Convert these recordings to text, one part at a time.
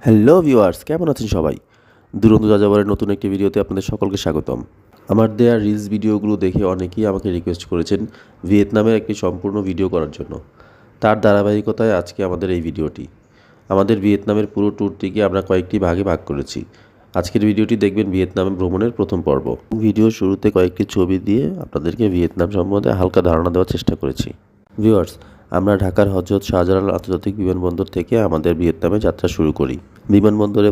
Hello viewers, কেমন আছেন সবাই? দুরন্ত যাযাবরের নতুন একটি ভিডিওতে আপনাদের সকলকে স্বাগতম। আমার দেয়া রিলস ভিডিওগুলো দেখে অনেকেই আমাকে রিকোয়েস্ট করেছেন ভিয়েতনামের একটি সম্পূর্ণ ভিডিও করার জন্য। তার ধারাবাহিকতায় আজকে আমাদের এই ভিডিওটি। আমাদের ভিয়েতনামের পুরো ট্যুরটিকে আমরা কয়েকটি ভাগে ভাগ করেছি। আজকের ভিডিওটি দেখবেন ভিয়েতনামে ভ্রমণের প্রথম পর্ব। ভিডিওর শুরুতে কয়েকটি ছবি দিয়ে আপনাদেরকে ভিয়েতনাম সম্বন্ধে হালকা ধারণা দেওয়ার চেষ্টা করেছি। ভিউয়ার্স, আমরা ঢাকার হযরত শাহজালাল আন্তর্জাতিক বিমানবন্দর থেকে আমাদের ভিয়েতনামে যাত্রা শুরু করি। বিমানবন্দরে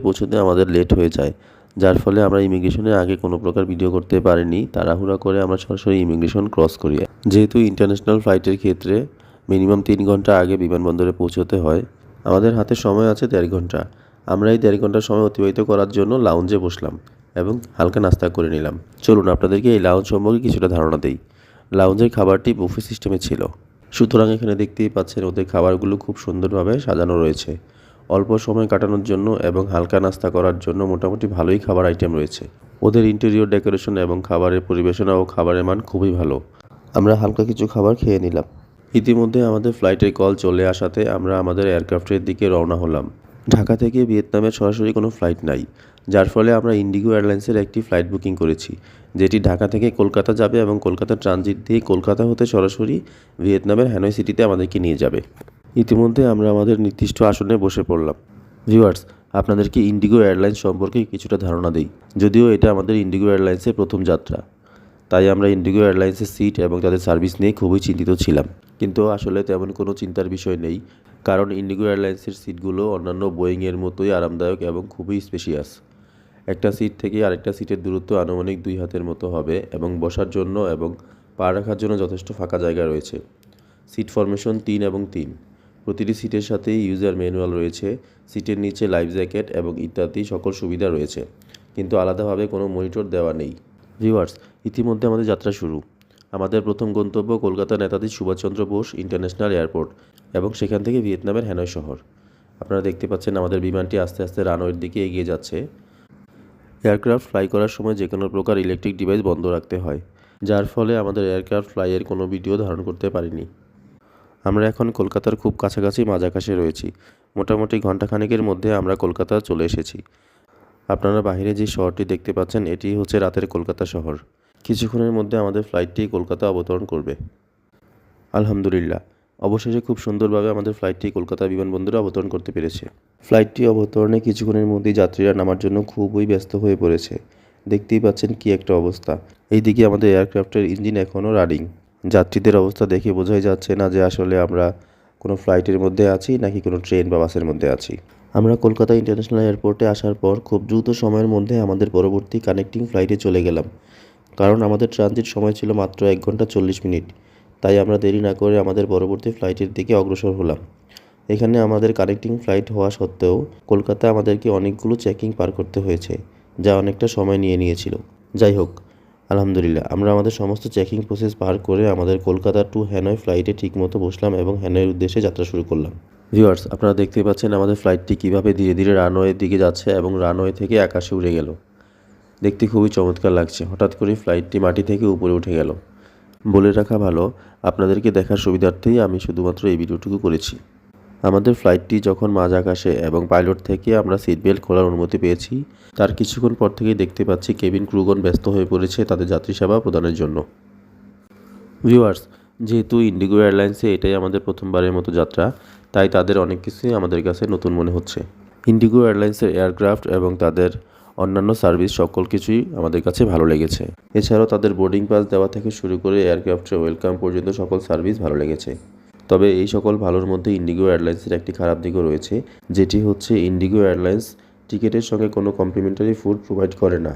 পৌঁছতে আমাদের লেট হয়ে যায়, যার ফলে আমরা ইমিগ্রেশনের আগে কোনো প্রকার ভিডিও করতে পারিনি। তাড়াহুড়া করে আমরা সরাসরি ইমিগ্রেশন ক্রস করি। যেহেতু ইন্টারন্যাশনাল ফ্লাইটের ক্ষেত্রে মিনিমাম 3 ঘন্টা আগে বিমানবন্দরে পৌঁছতে হয়, আমাদের হাতে সময় আছে 1.5 ঘন্টা। আমরা এই 1.5 ঘন্টার সময় অতিবাহিত করার জন্য লাউঞ্জে বসলাম এবং হালকা নাস্তা করে নিলাম। চলুন আপনাদেরকে এই লাউঞ্জ সম্পর্কে কিছুটা ধারণা দেই। লাউঞ্জের খাবারটি বুফে সিস্টেমে ছিল, সুতরাং এখানে দেখতেই পাচ্ছেন ওদের খাবারগুলো খুব সুন্দরভাবে সাজানো রয়েছে। অল্প সময় কাটানোর জন্য এবং হালকা নাস্তা করার জন্য মোটামুটি ভালোই খাবার আইটেম রয়েছে। ওদের ইন্টেরিয়র ডেকোরেশন এবং খাবারের পরিবেশনা ও খাবারের মান খুবই ভালো। আমরা হালকা কিছু খাবার খেয়ে নিলাম। ইতিমধ্যে আমাদের ফ্লাইটের কল চলে আসাতে আমরা আমাদের এয়ারক্রাফটের দিকে রওনা হলাম। ঢাকা থেকে ভিয়েতনামের সরাসরি কোনো ফ্লাইট নাই, যার ফলে আমরা ইন্ডিগো এয়ারলাইন্সের একটি ফ্লাইট বুকিং করেছি, যেটি ঢাকা থেকে কলকাতা যাবে এবং কলকাতা ট্রানজিট দিয়ে কলকাতা হতে সরাসরি ভিয়েতনামের হ্যানয় সিটিতে আমাদেরকে নিয়ে যাবে। ইতিমধ্যে আমরা আমাদের নির্দিষ্ট আসনে বসে পড়লাম। ভিউয়ার্স, আপনাদেরকে ইন্ডিগো এয়ারলাইন্স সম্পর্কে কিছুটা ধারণা দিই। যদিও এটা আমাদের ইন্ডিগো এয়ারলাইন্সের প্রথম যাত্রা, তাই আমরা ইন্ডিগো এয়ারলাইন্সের সিট এবং তাদের সার্ভিস নিয়ে খুবই চিন্তিত ছিলাম। কিন্তু আসলে তেমন কোনো চিন্তার বিষয় নেই, কারণ ইন্ডিগো এয়ারলাইন্সের সিটগুলো অন্যান্য বোয়িংয়ের মতোই আরামদায়ক এবং খুবই স্পেশিয়াস। একটা সিট থেকে আরেকটা সিটের দূরত্ব আনুমানিক 2 হাতের মতো হবে এবং বসার জন্য এবং পা রাখার জন্য যথেষ্ট ফাঁকা জায়গা রয়েছে। সিট ফরমেশন 3 এবং 3। প্রতিটি সিটের সাথেই ইউজার ম্যানুয়াল রয়েছে। সিটের নিচে লাইফ জ্যাকেট এবং ইত্যাদি সকল সুবিধা রয়েছে, কিন্তু আলাদাভাবে কোনো মনিটর দেওয়া নেই। ভিউয়ার্স, ইতিমধ্যে আমাদের যাত্রা শুরু। আমাদের প্রথম গন্তব্য কলকাতা নেতাজি সুভাষচন্দ্র বোস ইন্টারন্যাশনাল এয়ারপোর্ট এবং সেখান থেকে ভিয়েতনামের হ্যানয় শহর। আপনারা দেখতে পাচ্ছেন আমাদের বিমানটি আস্তে আস্তে রানওয়ের দিকে এগিয়ে যাচ্ছে। এয়ারক্রাফট ফ্লাই করার সময় যে কোনো প্রকার ইলেকট্রিক ডিভাইস বন্ধ রাখতে হয়, যার ফলে আমাদের এয়ারক্রাফট ফ্লাইয়ের কোনো ভিডিও ধারণ করতে পারিনি। আমরা এখন কলকাতার খুব কাছাকাছি মাঝ আকাশে রয়েছি। মোটামুটি ঘণ্টাখানেকের মধ্যে আমরা কলকাতা চলে এসেছি। আপনারা বাইরে যে শহরটি দেখতে পাচ্ছেন, এটি হচ্ছে রাতের কলকাতা শহর। কিছুক্ষণের মধ্যে আমাদের ফ্লাইটটি কলকাতা অবতরণ করবে। আলহামদুলিল্লাহ, অবশেষে খুব সুন্দরভাবে আমাদের ফ্লাইটটি কলকাতা বিমানবন্দরে অবতরণ করতে পেরেছে। ফ্লাইটটি অবতরণে কিছুক্ষণের মধ্যেই যাত্রীরা নামার জন্য খুবই ব্যস্ত হয়ে পড়েছে। দেখতেই পাচ্ছেন কি একটা অবস্থা। এইদিকে আমাদের এয়ারক্রাফটের ইঞ্জিন এখনও রানিং। যাত্রীদের অবস্থা দেখে বোঝাই যাচ্ছে না যে আসলে আমরা কোনো ফ্লাইটের মধ্যে আছি নাকি কোনো ট্রেন বা বাসের মধ্যে আছি। আমরা কলকাতা ইন্টারন্যাশনাল এয়ারপোর্টে আসার পর খুব দ্রুত সময়ের মধ্যে আমাদের পরবর্তী কানেক্টিং ফ্লাইটে চলে গেলাম, কারণ আমাদের ট্রানজিট সময় ছিল মাত্র 1 ঘন্টা 40 মিনিট। তাই আমরা দেরি না করে আমাদের পরবর্তী ফ্লাইটের দিকে অগ্রসর হলাম। এখানে আমাদের কানেক্টিং ফ্লাইট হওয়া সত্ত্বেও কলকাতায় আমাদেরকে অনেকগুলো চেকিং পার করতে হয়েছে, যা অনেকটা সময় নিয়েছিল। যাই হোক, আলহামদুলিল্লাহ, আমরা আমাদের সমস্ত চেকিং প্রসেস পার করে আমাদের কলকাতা টু হ্যানয় ফ্লাইটে ঠিকমতো বসলাম এবং হ্যানয়ের উদ্দেশ্যে যাত্রা শুরু করলাম। ভিউয়ার্স, আপনারা দেখতে পাচ্ছেন আমাদের ফ্লাইটটি কীভাবে ধীরে ধীরে রানওয়ের দিকে যাচ্ছে এবং রানওয়ে থেকে আকাশে উড়ে গেল। দেখতে খুবই চমৎকার লাগছে। হঠাৎ করে ফ্লাইটটি মাটি থেকে উপরে উঠে গেল। বলে রাখা ভালো, আপনাদেরকে দেখার সুবিধার্থেই আমি শুধুমাত্র এই ভিডিওটুকু করেছি। আমাদের ফ্লাইটটি যখন মাঝ আকাশে এবং পাইলট থেকে আমরা সিট বেল্ট খোলার অনুমতি পেয়েছি, তার কিছুক্ষণ পর থেকেই দেখতে পাচ্ছি কেবিন ক্রুগণ ব্যস্ত হয়ে পড়েছে তাদের যাত্রী সেবা প্রদানের জন্য। ভিউয়ার্স, যেহেতু ইন্ডিগো এয়ারলাইন্সে এটাই আমাদের প্রথমবারের মতো যাত্রা, তাই তাদের অনেক কিছুই আমাদের কাছে নতুন মনে হচ্ছে। ইন্ডিগো এয়ারলাইন্সের এয়ারক্রাফট এবং তাদের অন্যান্য সার্ভিস সকল কিছুই আমাদের কাছে ভালো লেগেছে। এছাড়াও তাদের বোর্ডিং পাস দেওয়া থেকে শুরু করে এয়ারক্রাফটের ওয়েলকাম পর্যন্ত সকল সার্ভিস ভালো লেগেছে। তবে এই সকল ভালোর মধ্যে ইন্ডিগো এয়ারলাইন্সের একটি খারাপ দিকও রয়েছে, যেটি হচ্ছে ইন্ডিগো এয়ারলাইন্স টিকিটের সঙ্গে কোনো কমপ্লিমেন্টারি ফুড প্রোভাইড করে না।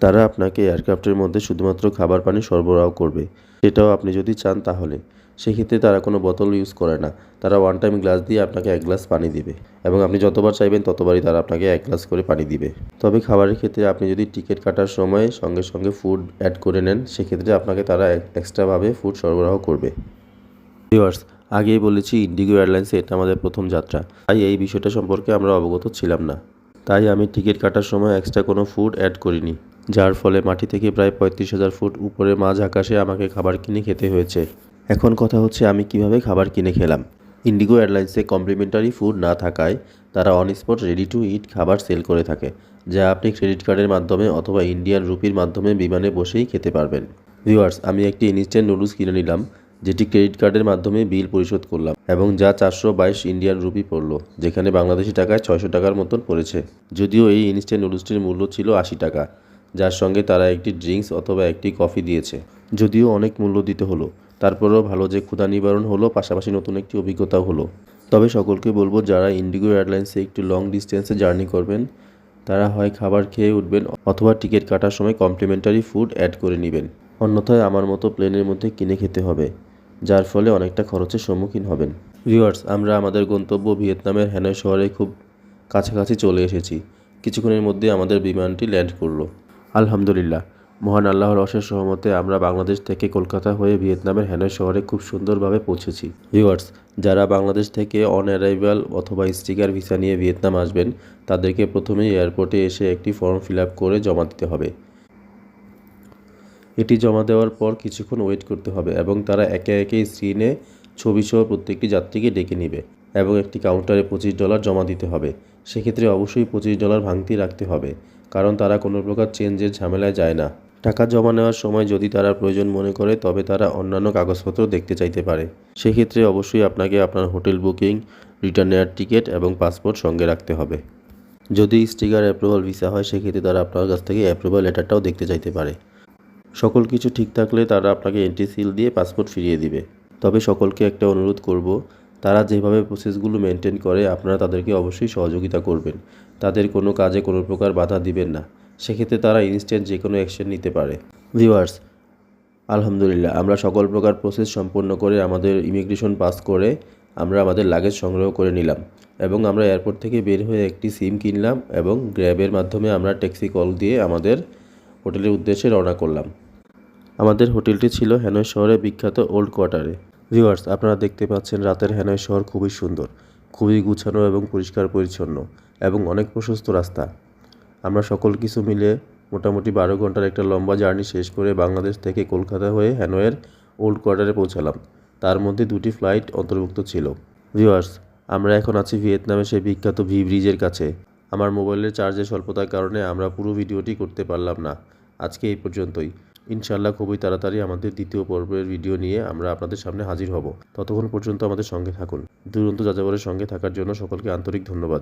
তারা আপনাকে এয়ারক্রাফটের মধ্যে শুধুমাত্র খাবার পানি সরবরাহ করবে, সেটাও আপনি যদি চান তাহলে। সেক্ষেত্রে তারা কোনো বোতল ইউজ করে না। তারা ওয়ান টাইম গ্লাস দিয়ে আপনাকে 1 গ্লাস পানি দিবে এবং আপনি যতবার চাইবেন ততবারই তারা আপনাকে 1 গ্লাস করে পানি দিবে। তবে খাবারের ক্ষেত্রে আপনি যদি টিকিট কাটার সময় সঙ্গে সঙ্গে ফুড অ্যাড করে নেন, সেক্ষেত্রে আপনাকে তারা এক্সট্রাভাবে ফুড সরবরাহ করবে। ভিউয়ার্স, আগেই বলেছি ইন্ডিগো এয়ারলাইন্সে এটা আমাদের প্রথম যাত্রা, তাই এই বিষয়টা সম্পর্কে আমরা অবগত ছিলাম না। তাই আমি টিকিট কাটার সময় এক্সট্রা কোনো ফুড অ্যাড করিনি, যার ফলে মাটি থেকে প্রায় 35,000 ফুট উপরে মাঝ আকাশে আমাকে খাবার কিনে খেতে হয়েছে। এখন কথা হচ্ছে আমি কিভাবে খাবার কিনে খেলাম। ইন্ডিগো এয়ারলাইন্সে কমপ্লিমেন্টারি ফুড না থাকায় তারা অন স্পট রেডি টু ইট খাবার সেল করে থাকে, যা আপনি ক্রেডিট কার্ডের মাধ্যমে অথবা ইন্ডিয়ান রুপির মাধ্যমে বিমানে বসেই খেতে পারবেন। ভিউয়ার্স, আমি একটি ইনস্ট্যান্ট নুডলস কিনে নিলাম, যেটি ক্রেডিট কার্ডের মাধ্যমে বিল পরিশোধ করলাম এবং যা 422 ইন্ডিয়ান রুপি পড়লো, যেখানে বাংলাদেশি টাকায় 600 টাকার মতন পড়েছে। যদিও এই ইনস্ট্যান্ট নুডলসটির মূল্য ছিল 80 টাকা, যার সঙ্গে তারা একটি ড্রিঙ্কস অথবা একটি কফি দিয়েছে। যদিও অনেক মূল্য দিতে হলো, তারপরেও ভালো যে ক্ষুধা নিবারণ হলো, পাশাপাশি নতুন একটি অভিজ্ঞতাও হলো। তবে সকলকে বলবো, যারা ইন্ডিগো এয়ারলাইন্সে একটু লং ডিস্টেন্সে জার্নি করবেন, তারা হয় খাবার খেয়ে উঠবেন অথবা টিকিট কাটার সময় কমপ্লিমেন্টারি ফুড অ্যাড করে নেবেন। অন্যথায় আমার মতো প্লেনের মধ্যে কিনে খেতে হবে, যার ফলে অনেকটা খরচের সম্মুখীন হবেন। ভিউয়ার্স, আমরা আমাদের গন্তব্য ভিয়েতনামের হ্যানয় শহরে খুব কাছাকাছি চলে এসেছি। কিছুক্ষণের মধ্যে আমাদের বিমানটি ল্যান্ড করলো। আলহামদুলিল্লাহ, মহান আল্লাহর অশেষ রহমতে আমরা বাংলাদেশ থেকে কলকাতা হয়ে ভিয়েতনামের হ্যানয় শহরে খুব সুন্দরভাবে পৌঁছেছি। ভিউয়ার্স, যারা বাংলাদেশ থেকে অন অ্যারাইভাল অথবা স্টিকার ভিসা নিয়ে ভিয়েতনাম আসবেন, তাদেরকে প্রথমেই এয়ারপোর্টে এসে একটি ফর্ম ফিল আপ করে জমা দিতে হবে। এটি জমা দেওয়ার পর কিছুক্ষণ ওয়েট করতে হবে এবং তারা একে একে স্ক্রিনে ছবিসহ প্রত্যেকটি যাত্রীকে ডেকে নেবে এবং একটি কাউন্টারে $25 জমা দিতে হবে। সেক্ষেত্রে অবশ্যই $25 ভাঙতি রাখতে হবে, কারণ তারা কোনো প্রকার চেঞ্জের ঝামেলায় যায় না। টাকা জমা নেওয়ার সময় যদি তারা প্রয়োজন মনে করে, তবে তারা অন্যান্য কাগজপত্র দেখতে চাইতে পারে। সেক্ষেত্রে অবশ্যই আপনাকে আপনার hotel booking, return air ticket এবং পাসপোর্ট সঙ্গে রাখতে হবে। যদি স্টিকার অ্যাপ্রুভাল ভিসা হয়, সেক্ষেত্রে তারা আপনার কাছ থেকে অ্যাপ্রুভাল লেটারটাও দেখতে চাইতে পারে। সকল কিছু ঠিক থাকলে তারা আপনাকে এন্ট্রি সিল দিয়ে পাসপোর্ট ফিরিয়ে দিবে। তবে সকলকে একটা অনুরোধ করব, তারা যেভাবে প্রসেসগুলো মেনটেন করে আপনারা তাদেরকে অবশ্যই সহযোগিতা করবেন। তাদের কোনো কাজে কোনো প্রকার বাধা দিবেন না, সেক্ষেত্রে তারা ইনস্ট্যান্ট যে কোনো অ্যাকশন নিতে পারে। ভিউয়ার্স, আলহামদুলিল্লাহ, আমরা সকল প্রকার প্রসেস সম্পন্ন করে আমাদের ইমিগ্রেশন পাস করে আমরা আমাদের লাগেজ সংগ্রহ করে নিলাম এবং আমরা এয়ারপোর্ট থেকে বের হয়ে একটি সিম কিনলাম এবং গ্র্যাবের মাধ্যমে আমরা ট্যাক্সি কল দিয়ে আমাদের হোটেলের উদ্দেশ্যে রওনা করলাম। আমাদের হোটেলটি ছিল হ্যানয় শহরের বিখ্যাত ওল্ড কোয়ার্টারে। ভিউয়ার্স, আপনারা দেখতে পাচ্ছেন রাতের হ্যানয় শহর খুবই সুন্দর, খুবই গুছানো এবং পরিষ্কার পরিচ্ছন্ন এবং অনেক প্রশস্ত রাস্তা। আমরা সকল কিছু মিলে মোটামুটি 12 ঘন্টার একটা লম্বা জার্নি শেষ করে বাংলাদেশ থেকে কলকাতা হয়ে হ্যানয়ের ওল্ড কোয়ার্টারে পৌঁছালাম। তার মধ্যে 2টি ফ্লাইট অন্তর্ভুক্ত ছিল। ভিউয়ার্স, আমরা এখন আছি ভিয়েতনামের সেই বিখ্যাত ভি ব্রিজের কাছে। আমার মোবাইলের চার্জের স্বল্পতার কারণে আমরা পুরো ভিডিওটি করতে পারলাম না। আজকে এই পর্যন্তই। ইনশাআল্লাহ খুবই তাড়াতাড়ি আমাদের দ্বিতীয় পর্বের ভিডিও নিয়ে আমরা আপনাদের সামনে হাজির হব। ততক্ষণ পর্যন্ত আমাদের সঙ্গে থাকুন। দুরন্ত যাযাবরের সঙ্গে থাকার জন্য সকলকে আন্তরিক ধন্যবাদ।